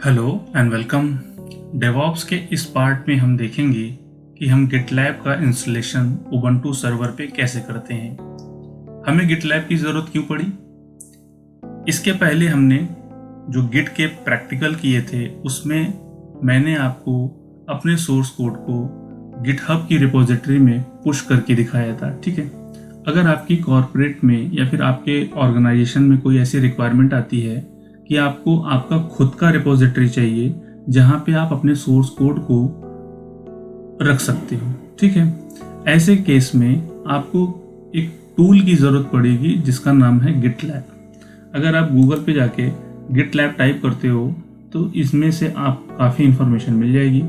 Hello and welcome. DevOps के इस part में हम देखेंगे कि हम गिटलैब का इंस्टॉलेशन उबंटू सर्वर पे कैसे करते हैं। हमें गिटलैब की ज़रूरत क्यों पड़ी? इसके पहले हमने जो गिट के प्रैक्टिकल किए थे उसमें मैंने आपको अपने सोर्स कोड को गिटहब की रिपोजिटरी में पुश करके दिखाया था, ठीक है। अगर आपकी कॉर्पोरेट में या फिर आपके ऑर्गेनाइजेशन में कोई ऐसी रिक्वायरमेंट आती है कि आपको आपका खुद का रिपोजिटरी चाहिए जहां पे आप अपने सोर्स कोड को रख सकते हो, ठीक है, ऐसे केस में आपको एक टूल की ज़रूरत पड़ेगी जिसका नाम है गिटलैब। अगर आप गूगल पे जाके गिटलैब टाइप करते हो तो इसमें से आप काफ़ी इन्फॉर्मेशन मिल जाएगी।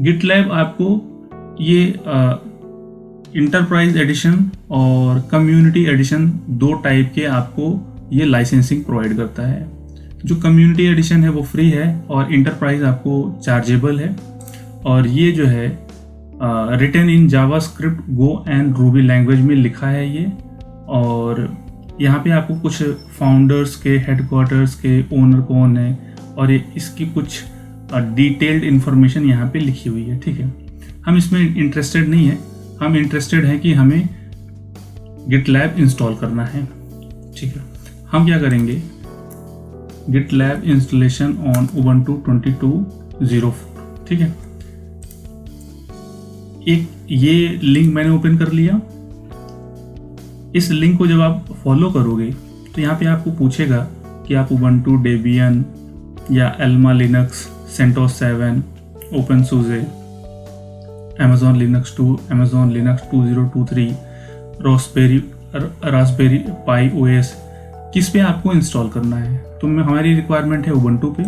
गिटलैब आपको ये इंटरप्राइज एडिशन और कम्युनिटी एडिशन दो टाइप के आपको ये लाइसेंसिंग प्रोवाइड करता है। जो कम्युनिटी एडिशन है वो फ्री है और इंटरप्राइज आपको चार्जेबल है। और ये जो है written in JavaScript, Go and Ruby language में लिखा है ये। और यहाँ पे आपको कुछ फाउंडर्स के, हेडक्वार्टर्स के, ओनर कौन है और ये इसकी कुछ डिटेल्ड इन्फॉर्मेशन यहाँ पे लिखी हुई है, ठीक है। हम इसमें इंटरेस्टेड नहीं है, हम इंटरेस्टेड हैं कि हमें गिटलैब इंस्टॉल करना है, ठीक है। हम क्या करेंगे, गिटलैब इंस्टॉलेशन ऑन उबंटू 22.04, ठीक है। एक ये लिंक मैंने ओपन कर लिया। इस लिंक को जब आप फॉलो करोगे तो यहाँ पे आपको पूछेगा कि आप उबंटू, डेबियन या Alma Linux, CentOS 7, openSUSE, Amazon Linux 2, Amazon Linux 2023, Raspberry Pi OS, किस पे आपको इंस्टॉल करना है। तो हमारी रिक्वायरमेंट है उबंटू पे,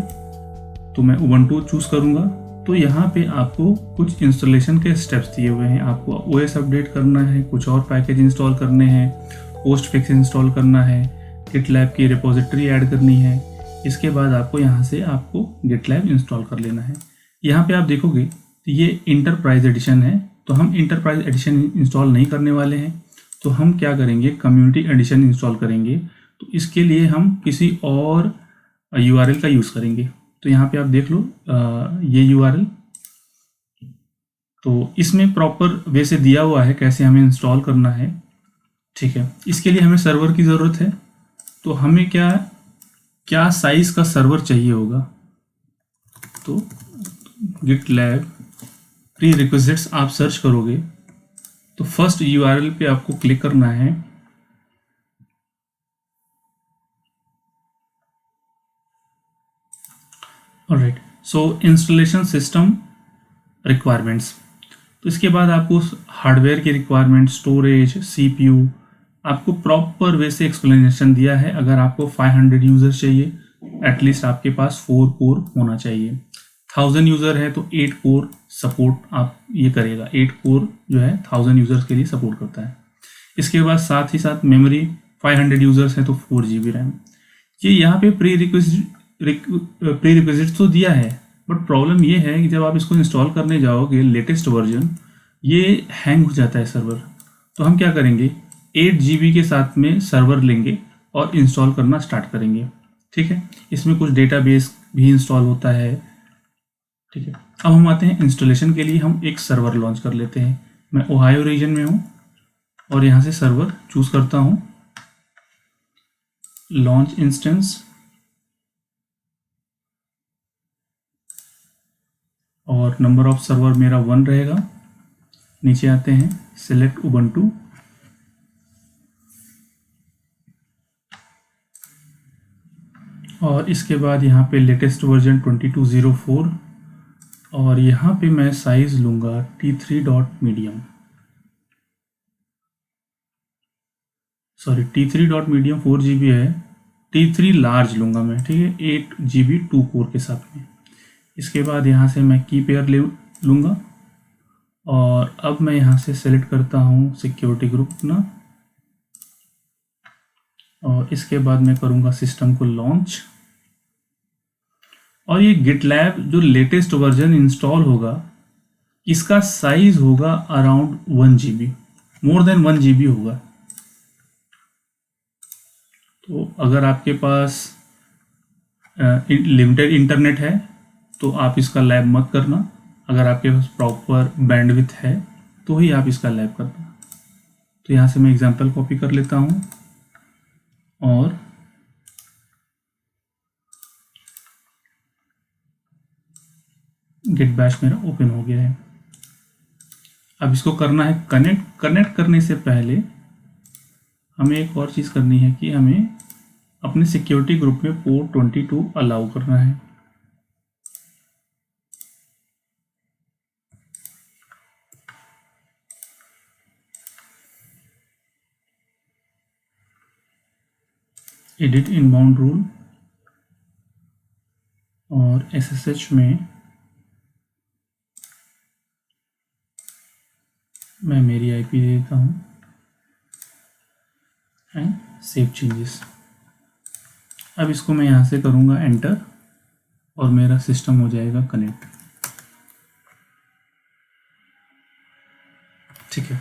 तो मैं उबंटू चूज़ करूँगा। तो यहाँ पे आपको कुछ इंस्टॉलेशन के स्टेप्स दिए हुए हैं। आपको ओएस अपडेट करना है, कुछ और पैकेज इंस्टॉल करने हैं, पोस्ट फिक्स इंस्टॉल करना है, गिटलैब की रिपोजिटरी ऐड करनी है। इसके बाद आपको यहाँ से आपको गिटलैब इंस्टॉल कर लेना है। यहाँ पे आप देखोगे तो ये इंटरप्राइज एडिशन है, तो हम इंटरप्राइज एडिशन इंस्टॉल नहीं करने वाले हैं। तो हम क्या करेंगे, कम्युनिटी एडिशन इंस्टॉल करेंगे। तो इसके लिए हम किसी और URL का यूज़ करेंगे। तो यहाँ पे आप देख लो ये URL, तो इसमें प्रॉपर वे से दिया हुआ है कैसे हमें इंस्टॉल करना है, ठीक है। इसके लिए हमें सर्वर की ज़रूरत है। तो हमें क्या साइज़ का सर्वर चाहिए होगा, तो गिटलैब प्री रिक्विजिट्स आप सर्च करोगे तो फर्स्ट URL पे आपको क्लिक करना है। ऑलराइट, सो इंस्टॉलेशन सिस्टम रिक्वायरमेंट्स। तो इसके बाद आपको हार्डवेयर की रिक्वायरमेंट, स्टोरेज, CPU, आपको प्रॉपर वे से एक्सप्लेनेशन दिया है। अगर आपको 500 यूज़र चाहिए, एटलीस्ट आपके पास 4 कोर होना चाहिए। 1000 यूज़र है तो 8 कोर सपोर्ट आप ये करेगा। 8 कोर जो है 1000 यूज़र्स के लिए सपोर्ट करता है। इसके बाद साथ ही साथ मेमोरी, 500 यूज़र्स है तो 4 GB रैम। ये यहाँ पे प्री रिक्विजिट तो दिया है, बट प्रॉब्लम ये है कि जब आप इसको इंस्टॉल करने जाओगे लेटेस्ट वर्जन, ये हैंग हो जाता है सर्वर। तो हम क्या करेंगे, 8 GB के साथ में सर्वर लेंगे और इंस्टॉल करना स्टार्ट करेंगे, ठीक है। इसमें कुछ डेटाबेस भी इंस्टॉल होता है, ठीक है। अब हम आते हैं इंस्टॉलेशन के लिए। हम एक सर्वर लॉन्च कर लेते हैं। मैं ओहायो रीजन में हूँ और यहाँ से सर्वर चूज़ करता हूँ, लॉन्च इंस्टेंस, और नंबर ऑफ सर्वर मेरा 1 रहेगा। नीचे आते हैं, सिलेक्ट उबंटू, और इसके बाद यहाँ पे लेटेस्ट वर्जन 22.04, और यहाँ पे मैं साइज़ लूँगा T3.medium, सॉरी T3.medium 4 GB है, T3 लार्ज लूँगा मैं, ठीक है, 8 GB 2 कोर के साथ में। इसके बाद यहाँ से मैं की पेयर लूँगा और अब मैं यहाँ से सेलेक्ट करता हूँ सिक्योरिटी ग्रुप अपना, और इसके बाद मैं करूँगा सिस्टम को लॉन्च। और ये गिटलैब जो लेटेस्ट वर्जन इंस्टॉल होगा, इसका साइज होगा around 1 GB, more than 1 GB होगा। तो अगर आपके पास लिमिटेड इंटरनेट है तो आप इसका लैब मत करना। अगर आपके पास प्रॉपर बैंडविड्थ है तो ही आप इसका लैब करना। तो यहाँ से मैं एग्जांपल कॉपी कर लेता हूँ और गिट बैश मेरा ओपन हो गया है। अब इसको करना है कनेक्ट। कनेक्ट करने से पहले हमें एक और चीज़ करनी है कि हमें अपने सिक्योरिटी ग्रुप में पोर्ट 22 अलाउ करना है। एडिट इनबाउंड रूल और SSH में मैं मेरी IP दे देता हूँ एंड सेव चेंजेस। अब इसको मैं यहाँ से करूँगा एंटर और मेरा सिस्टम हो जाएगा कनेक्ट। ठीक है,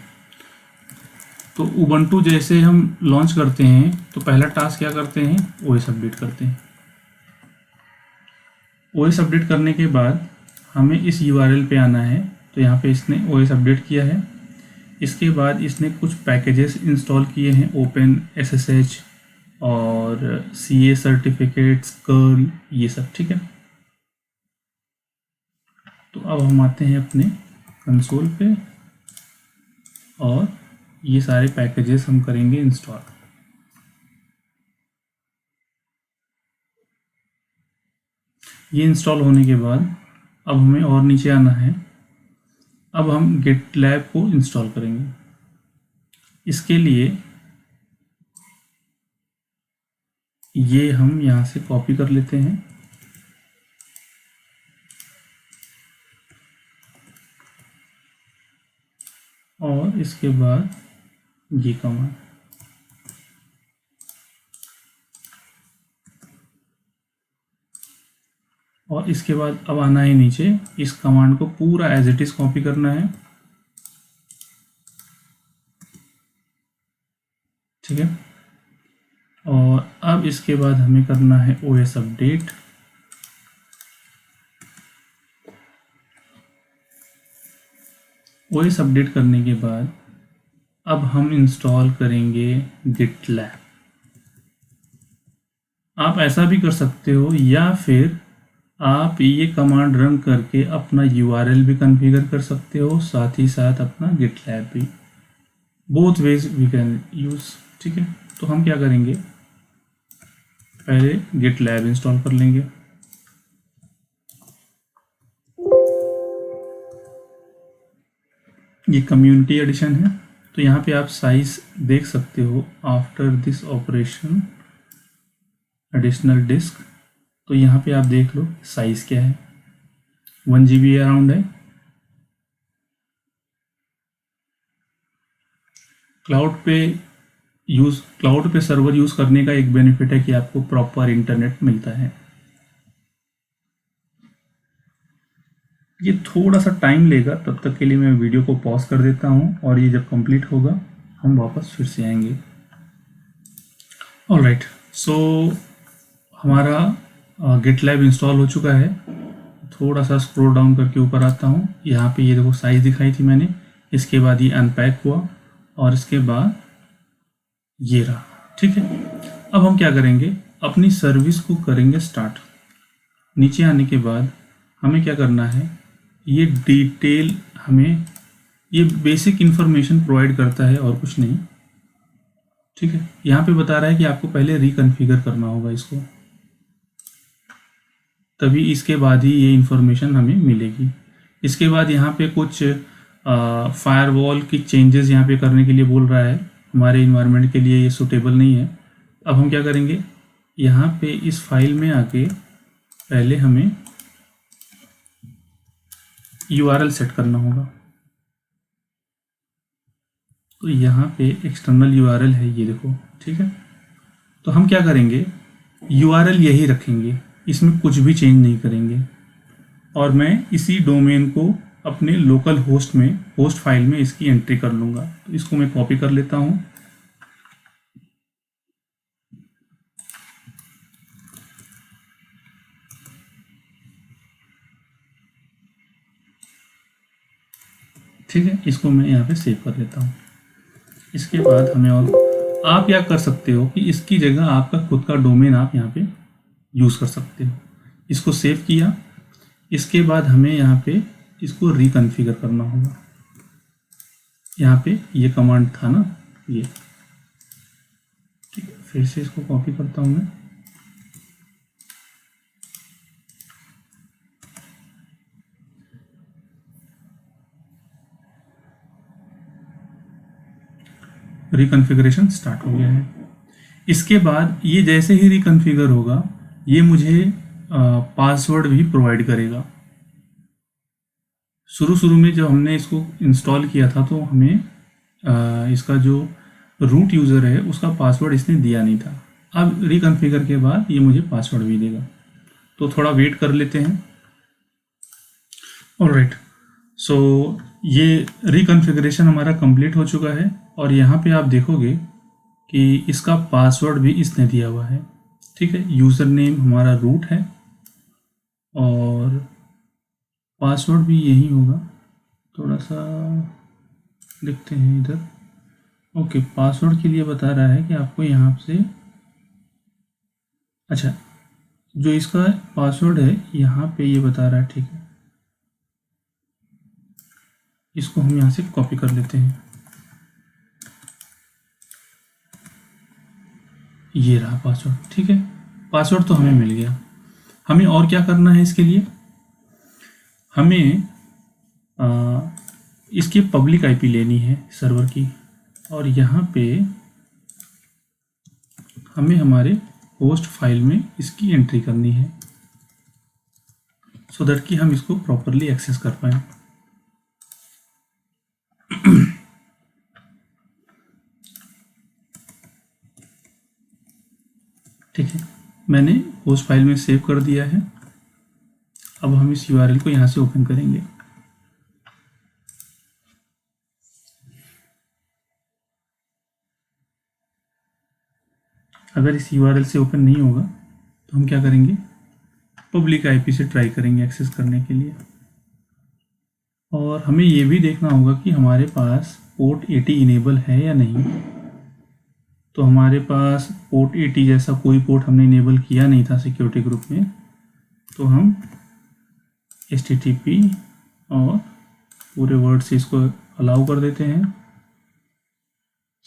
तो उबंटू जैसे हम लॉन्च करते हैं तो पहला टास्क क्या करते हैं, OS अपडेट करते हैं। OS अपडेट करने के बाद हमें इस URL पे आना है। तो यहाँ पे इसने OS अपडेट किया है। इसके बाद इसने कुछ पैकेजेस इंस्टॉल किए हैं, ओपन SSH और CA सर्टिफिकेट्स, कर्ल, ये सब। ठीक है, तो अब हम आते हैं अपने कंसोल पे और ये सारे पैकेजेस हम करेंगे इंस्टॉल। ये इंस्टॉल होने के बाद अब हमें और नीचे आना है। अब हम गिटलैब को इंस्टॉल करेंगे। इसके लिए ये हम यहाँ से कॉपी कर लेते हैं और इसके बाद ये कमांड, और इसके बाद अब आना है नीचे, इस कमांड को पूरा एज इट इज कॉपी करना है। ठीक है, और अब इसके बाद हमें करना है OS अपडेट। OS अपडेट करने के बाद अब हम इंस्टॉल करेंगे गिटलैब। आप ऐसा भी कर सकते हो या फिर आप ये कमांड रन करके अपना URL भी कॉन्फ़िगर कर सकते हो, साथ ही साथ अपना गिटलैब भी। Both ways we can use. ठीक है, तो हम क्या करेंगे, पहले गिटलैब इंस्टॉल कर लेंगे। ये कम्युनिटी एडिशन है, तो यहाँ पे आप साइज देख सकते हो। After this operation additional disk, तो यहाँ पे आप देख लो साइज क्या है, 1 GB अराउंड है। क्लाउड पे सर्वर यूज़ करने का एक बेनिफिट है कि आपको प्रॉपर इंटरनेट मिलता है। ये थोड़ा सा टाइम लेगा, तब तक के लिए मैं वीडियो को पॉज कर देता हूँ और ये जब कंप्लीट होगा हम वापस फिर से आएंगे। ऑलराइट, सो हमारा गिटलैब इंस्टॉल हो चुका है। थोड़ा सा स्क्रॉल डाउन करके ऊपर आता हूँ, यहाँ पे ये देखो साइज़ दिखाई थी मैंने। इसके बाद ये अनपैक हुआ और इसके बाद ये रहा। ठीक है, अब हम क्या करेंगे, अपनी सर्विस को करेंगे स्टार्ट। नीचे आने के बाद हमें क्या करना है, ये डिटेल हमें, ये बेसिक इन्फॉर्मेशन प्रोवाइड करता है और कुछ नहीं। ठीक है, यहाँ पे बता रहा है कि आपको पहले रिकॉन्फ़िगर करना होगा इसको, तभी इसके बाद ही ये इन्फॉर्मेशन हमें मिलेगी। इसके बाद यहाँ पे कुछ फायरवॉल की चेंजेस यहाँ पे करने के लिए बोल रहा है। हमारे इन्वायरमेंट के लिए ये सूटेबल नहीं है। अब हम क्या करेंगे, यहाँ पे इस फाइल में आके पहले हमें URL सेट करना होगा। तो यहाँ पे एक्सटर्नल URL है, ये देखो। ठीक है, तो हम क्या करेंगे, URL यही रखेंगे, इसमें कुछ भी चेंज नहीं करेंगे। और मैं इसी डोमेन को अपने लोकल होस्ट में, होस्ट फाइल में इसकी एंट्री कर लूँगा। तो इसको मैं कॉपी कर लेता हूँ ठीक है, इसको मैं यहाँ पे सेव कर लेता हूँ। इसके बाद हमें और आप क्या कर सकते हो कि इसकी जगह आपका खुद का डोमेन आप यहाँ पे यूज़ कर सकते हो। इसको सेव किया, इसके बाद हमें यहाँ पे इसको रिकॉन्फ़िगर करना होगा। यहाँ पे ये कमांड था ना, ये ठीक है। फिर से इसको कॉपी करता हूँ मैं, रिकॉन्फ़िगरेशन स्टार्ट हो गया है। इसके बाद ये जैसे ही रिकॉन्फ़िगर होगा, ये मुझे पासवर्ड भी प्रोवाइड करेगा। शुरू में जब हमने इसको इंस्टॉल किया था तो हमें इसका जो रूट यूज़र है उसका पासवर्ड इसने दिया नहीं था। अब रिकॉन्फ़िगर के बाद ये मुझे पासवर्ड भी देगा, तो थोड़ा वेट कर लेते हैं। ऑलराइट, सो ये रिकॉन्फ़िगरेशन हमारा कंप्लीट हो चुका है और यहाँ पे आप देखोगे कि इसका पासवर्ड भी इसने दिया हुआ है। ठीक है, यूज़र नेम हमारा रूट है और पासवर्ड भी यही होगा। थोड़ा सा लिखते हैं इधर। ओके, पासवर्ड के लिए बता रहा है कि आपको यहाँ से, अच्छा, जो इसका पासवर्ड है यहाँ पे ये बता रहा है। ठीक है, इसको हम यहाँ से कॉपी कर लेते हैं। ये रहा पासवर्ड। ठीक है, पासवर्ड तो हमें मिल गया। हमें और क्या करना है इसके लिए? हमें इसकी पब्लिक आईपी लेनी है सर्वर की, और यहाँ पे हमें हमारे होस्ट फाइल में इसकी एंट्री करनी है, सो दैट कि हम इसको प्रॉपरली एक्सेस कर पाएँ। ठीक है, मैंने होस्ट फाइल में सेव कर दिया है। अब हम इस यूआरएल को यहाँ से ओपन करेंगे। अगर इस यूआरएल से ओपन नहीं होगा तो हम क्या करेंगे, पब्लिक आईपी से ट्राई करेंगे एक्सेस करने के लिए। और हमें ये भी देखना होगा कि हमारे पास पोर्ट 80 इनेबल है या नहीं। तो हमारे पास पोर्ट 80 जैसा कोई पोर्ट हमने इनेबल किया नहीं था सिक्योरिटी ग्रुप में, तो हम HTTP और पूरे वर्ड से इसको अलाउ कर देते हैं।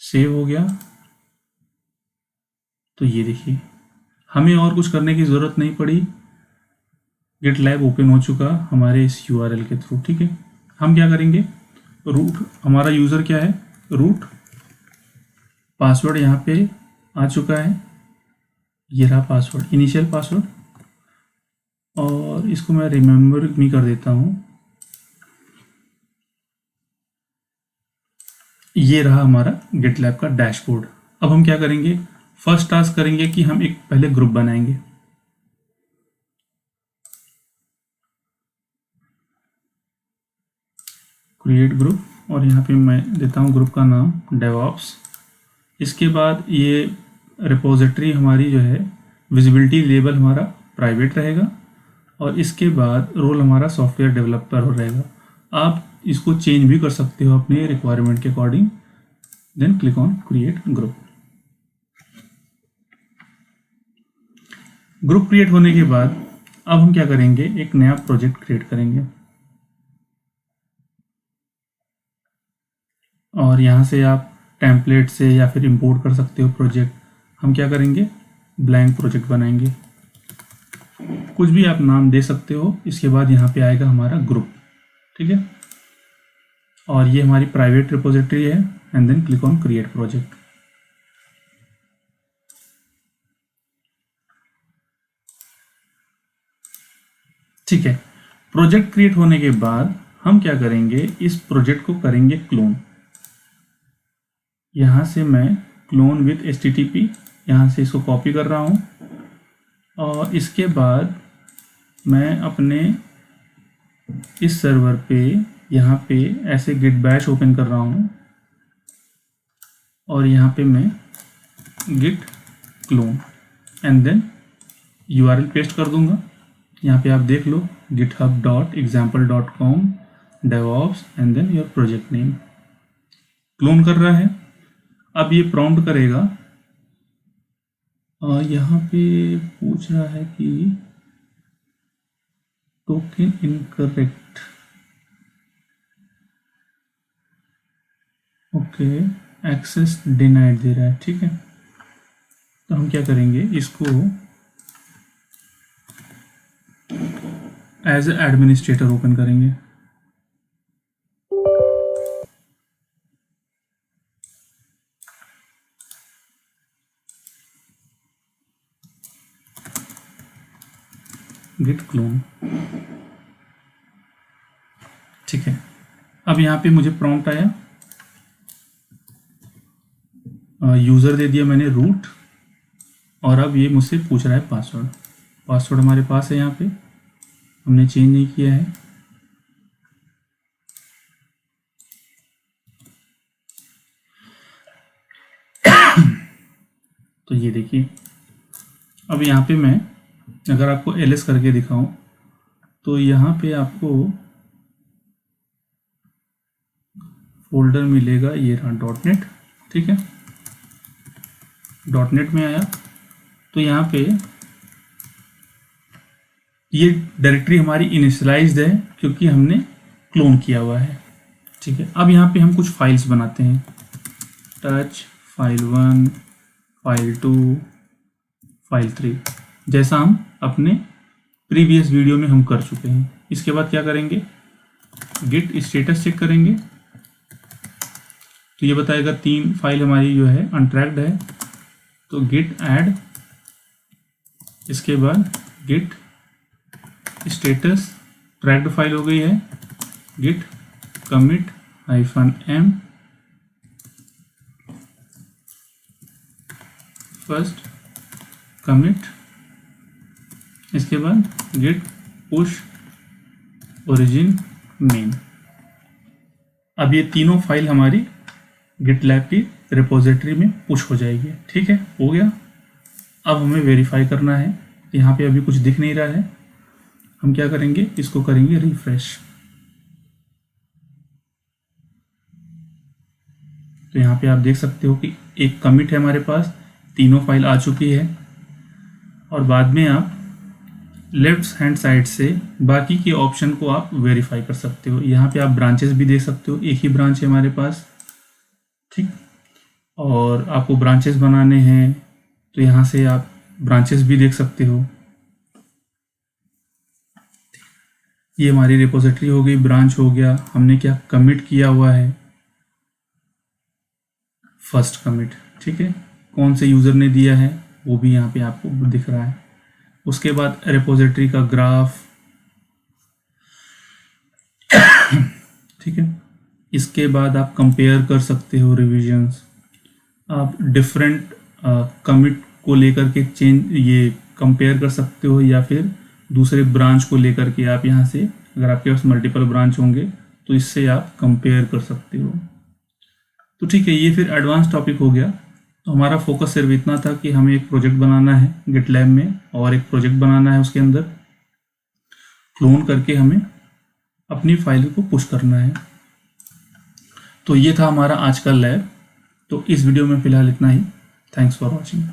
सेव हो गया। तो ये देखिए, हमें और कुछ करने की ज़रूरत नहीं पड़ी। GitLab ओपन हो चुका हमारे इस URL के थ्रू। ठीक है, हम क्या करेंगे, रूट, हमारा यूज़र क्या है, रूट, पासवर्ड यहाँ पे आ चुका है, ये रहा पासवर्ड, इनिशियल पासवर्ड, और इसको मैं रिमेंबर मी कर देता हूँ। ये रहा हमारा GitLab का डैशबोर्ड। अब हम क्या करेंगे, फर्स्ट टास्क करेंगे कि हम एक पहले ग्रुप बनाएंगे। क्रिएट ग्रुप, और यहाँ पे मैं देता हूँ ग्रुप का नाम DevOps। इसके बाद ये रिपोजिटरी हमारी जो है, विजिबिलिटी लेवल हमारा प्राइवेट रहेगा, और इसके बाद रोल हमारा सॉफ्टवेयर डेवलपर हो रहेगा। आप इसको चेंज भी कर सकते हो अपने रिक्वायरमेंट के according. Then click on create group. Group create होने के बाद अब हम क्या करेंगे, एक नया प्रोजेक्ट क्रिएट करेंगे, और यहाँ से आप टेम्पलेट से या फिर इंपोर्ट कर सकते हो प्रोजेक्ट। हम क्या करेंगे, ब्लैंक प्रोजेक्ट बनाएंगे, कुछ भी आप नाम दे सकते हो। इसके बाद यहाँ पे आएगा हमारा ग्रुप। ठीक है, और ये हमारी प्राइवेट रिपोजिटरी है। And then click on create project. ठीक है, प्रोजेक्ट क्रिएट होने के बाद हम क्या करेंगे, इस प्रोजेक्ट को करेंगे क्लोन। यहाँ से मैं क्लोन विथ HTTP यहाँ से इसको कॉपी कर रहा हूँ, और इसके बाद मैं अपने इस सर्वर पे यहाँ पे ऐसे git bash ओपन कर रहा हूँ, और यहाँ पे मैं git clone and then URL paste कर दूंगा। यहाँ पे आप देख लो, github.example.com DevOps and then your project name. Clone कर रहा है। अब ये प्रॉम्प्ट करेगा, यहाँ पे पूछ रहा है कि token incorrect, okay, access denied दे रहा है, ठीक है। तो हम क्या करेंगे, इसको एज ए एडमिनिस्ट्रेटर ओपन करेंगे। गिट क्लोन, ठीक है। अब यहाँ पे मुझे प्रॉम्प्ट आया, यूज़र दे दिया मैंने रूट, और अब ये मुझसे पूछ रहा है पासवर्ड। पासवर्ड हमारे पास है, यहाँ पे हमने चेंज नहीं किया है। तो ये देखिए, अब यहाँ पे मैं अगर आपको ls करके दिखाऊं तो यहाँ पे आपको फोल्डर मिलेगा, ये रहा .NET, ठीक है। .NET में आया तो यहाँ पे ये डायरेक्टरी हमारी इनिशियलाइज्ड है क्योंकि हमने क्लोन किया हुआ है, ठीक है। अब यहाँ पे हम कुछ फाइल्स बनाते हैं, टच फाइल 1, फाइल 2, फाइल 3, जैसा हम अपने प्रीवियस वीडियो में हम कर चुके हैं। इसके बाद क्या करेंगे, गिट स्टेटस चेक करेंगे, तो ये बताएगा 3 फाइल हमारी जो है अनट्रैक्ड है, तो गिट ऐड, इसके बाद गिट स्टेटस ट्रैक्ड फाइल हो गई है, git commit -m first commit, इसके बाद गिट पुश ओरिजिन मेन। अब ये तीनों फाइल हमारी गिटलैब की रिपोजिटरी में पुश हो जाएगी, ठीक है, हो गया। अब हमें वेरीफाई करना है, यहाँ पे अभी कुछ दिख नहीं रहा है, हम क्या करेंगे, इसको करेंगे रिफ्रेश। तो यहाँ पे आप देख सकते हो कि एक कमिट है हमारे पास, तीनों फाइल आ चुकी है, और बाद में आप लेफ्ट हैंड साइड से बाकी के ऑप्शन को आप वेरीफाई कर सकते हो। यहाँ पे आप ब्रांचेस भी देख सकते हो, एक ही ब्रांच है हमारे पास, ठीक। और आपको ब्रांचेस बनाने हैं तो यहाँ से आप ब्रांचेस भी देख सकते हो। ये हमारी रिपोजिटरी हो गई, ब्रांच हो गया, हमने क्या कमिट किया हुआ है, फर्स्ट कमिट, ठीक है, कौन से यूज़र ने दिया है वो भी यहाँ पे आपको दिख रहा है। उसके बाद रिपोजिटरी का ग्राफ, ठीक है। इसके बाद आप कंपेयर कर सकते हो रिविजन्स, आप डिफरेंट कमिट को लेकर के चेंज ये कंपेयर कर सकते हो, या फिर दूसरे ब्रांच को लेकर के आप यहाँ से, अगर आपके पास मल्टीपल ब्रांच होंगे तो इससे आप कंपेयर कर सकते हो। तो ठीक है, ये फिर एडवांस टॉपिक हो गया। तो हमारा फोकस सिर्फ इतना था कि हमें एक प्रोजेक्ट बनाना है गिटलैब में, और एक प्रोजेक्ट बनाना है उसके अंदर क्लोन करके हमें अपनी फाइल को पुश करना है। तो ये था हमारा आज का लैब। तो इस वीडियो में फ़िलहाल इतना ही। Thanks for watching.